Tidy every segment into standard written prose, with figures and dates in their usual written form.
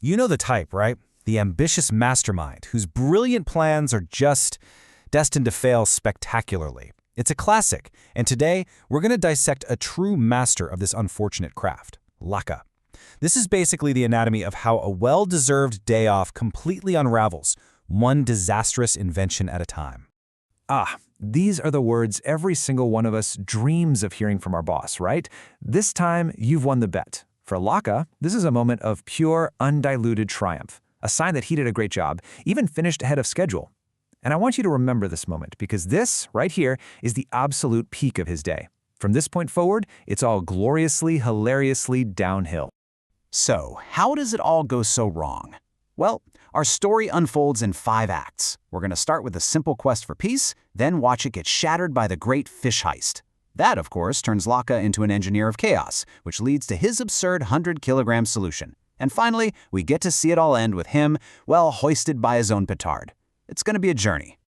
You know the type, right? The ambitious mastermind whose brilliant plans are just destined to fail spectacularly. It's a classic, and today we're going to dissect a true master of this unfortunate craft, Laka. This is basically the anatomy of how a well-deserved day off completely unravels, one disastrous invention at a time. These are the words every single one of us dreams of hearing from our boss, right? This time, you've won the bet. For Laka, this is a moment of pure, undiluted triumph, a sign that he did a great job, even finished ahead of schedule. And I want you to remember this moment, because this, right here, is the absolute peak of his day. From this point forward, it's all gloriously, hilariously downhill. So, how does it all go so wrong? Well, our story unfolds in 5 acts. We're going to start with a simple quest for peace, then watch it get shattered by the great fish heist. That, of course, turns Laka into an engineer of chaos, which leads to his absurd 100-kilogram solution. And finally, we get to see it all end with him, well, hoisted by his own petard. It's going to be a journey.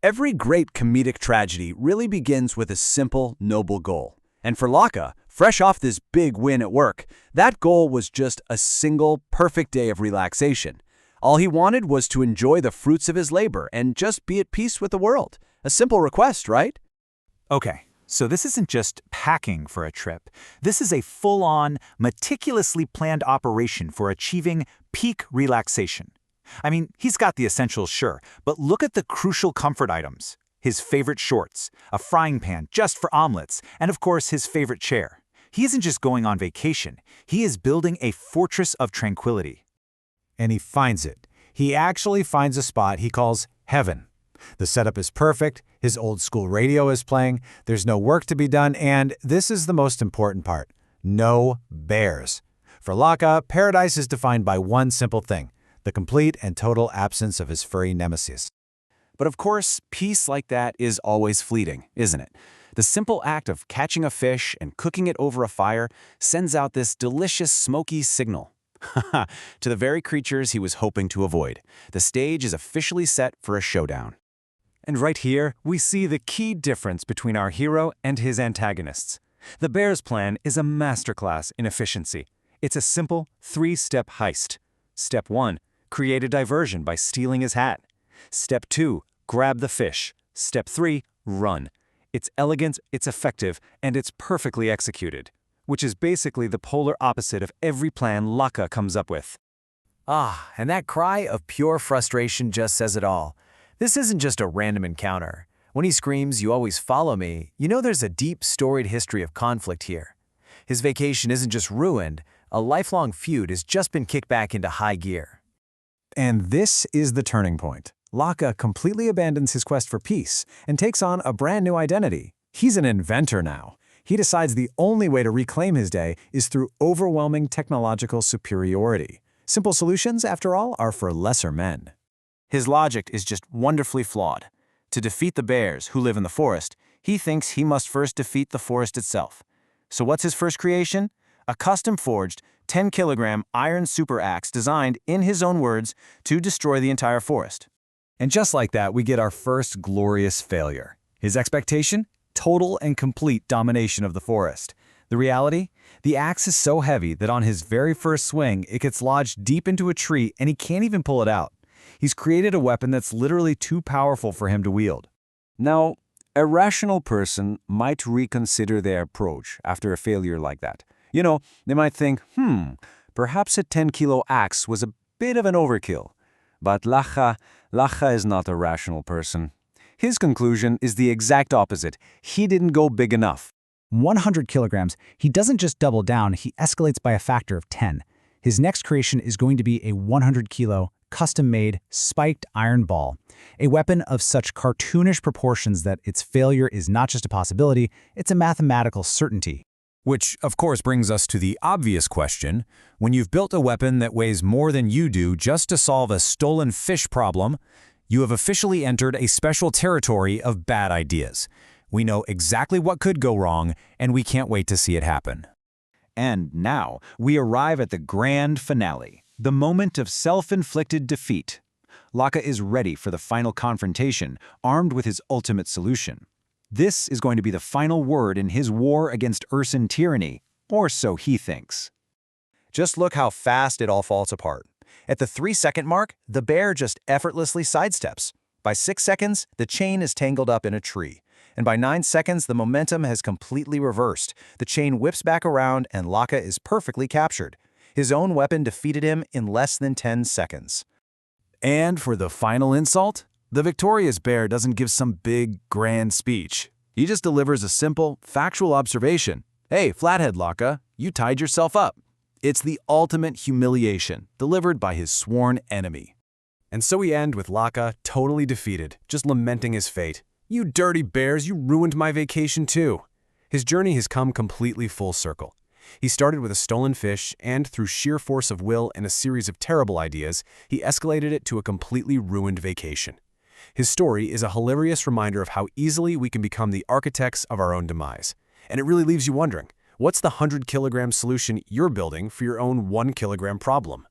Every great comedic tragedy really begins with a simple, noble goal. And for Laka, fresh off this big win at work, that goal was just a single, perfect day of relaxation. All he wanted was to enjoy the fruits of his labor and just be at peace with the world. A simple request, right? Okay, so this isn't just packing for a trip. This is a full-on, meticulously planned operation for achieving peak relaxation. I mean, he's got the essentials, sure, but look at the crucial comfort items. His favorite shorts, a frying pan just for omelets, and of course his favorite chair. He isn't just going on vacation, he is building a fortress of tranquility. And he finds it. He actually finds a spot he calls heaven. The setup is perfect, his old-school radio is playing, there's no work to be done, and this is the most important part: no bears. For Laka, paradise is defined by one simple thing: the complete and total absence of his furry nemesis. But of course, peace like that is always fleeting, isn't it? The simple act of catching a fish and cooking it over a fire sends out this delicious smoky signal to the very creatures he was hoping to avoid. The stage is officially set for a showdown. And right here, we see the key difference between our hero and his antagonists. The Bear's plan is a masterclass in efficiency. It's a simple 3-step heist. Step 1, create a diversion by stealing his hat. Step 2, grab the fish. Step 3, run. It's elegant, it's effective, and it's perfectly executed, which is basically the polar opposite of every plan Laka comes up with. And that cry of pure frustration just says it all. This isn't just a random encounter. When he screams, "You always follow me," you know there's a deep, storied history of conflict here. His vacation isn't just ruined, a lifelong feud has just been kicked back into high gear. And this is the turning point. Laka completely abandons his quest for peace and takes on a brand new identity. He's an inventor now. He decides the only way to reclaim his day is through overwhelming technological superiority. Simple solutions, after all, are for lesser men. His logic is just wonderfully flawed. To defeat the bears who live in the forest, he thinks he must first defeat the forest itself. So what's his first creation? A custom-forged, 10-kilogram iron super axe designed, in his own words, to destroy the entire forest. And just like that, we get our first glorious failure. His expectation? Total and complete domination of the forest. The reality? The axe is so heavy that on his very first swing, it gets lodged deep into a tree and he can't even pull it out. He's created a weapon that's literally too powerful for him to wield. Now, a rational person might reconsider their approach after a failure like that. You know, they might think, perhaps a 10-kilo axe was a bit of an overkill. But Laka is not a rational person. His conclusion is the exact opposite. He didn't go big enough. 100 kilograms, he doesn't just double down, he escalates by a factor of 10. His next creation is going to be a 100-kilo, custom-made, spiked iron ball, a weapon of such cartoonish proportions that its failure is not just a possibility, it's a mathematical certainty. Which, of course, brings us to the obvious question: when you've built a weapon that weighs more than you do just to solve a stolen fish problem, you have officially entered a special territory of bad ideas. We know exactly what could go wrong, and we can't wait to see it happen. And now, we arrive at the grand finale, the moment of self-inflicted defeat. Laka is ready for the final confrontation, armed with his ultimate solution. This is going to be the final word in his war against Urson tyranny, or so he thinks. Just look how fast it all falls apart. At the 3-second mark, the bear just effortlessly sidesteps. By 6 seconds, the chain is tangled up in a tree. And by 9 seconds, the momentum has completely reversed. The chain whips back around and Laka is perfectly captured. His own weapon defeated him in less than 10 seconds. And for the final insult, the victorious bear doesn't give some big, grand speech. He just delivers a simple, factual observation. Hey, Flathead Laka, you tied yourself up. It's the ultimate humiliation, delivered by his sworn enemy. And so we end with Laka totally defeated, just lamenting his fate. You dirty bears, you ruined my vacation too. His journey has come completely full circle. He started with a stolen fish, and through sheer force of will and a series of terrible ideas, he escalated it to a completely ruined vacation. His story is a hilarious reminder of how easily we can become the architects of our own demise. And it really leaves you wondering, what's the 100-kilogram solution you're building for your own 1-kilogram problem?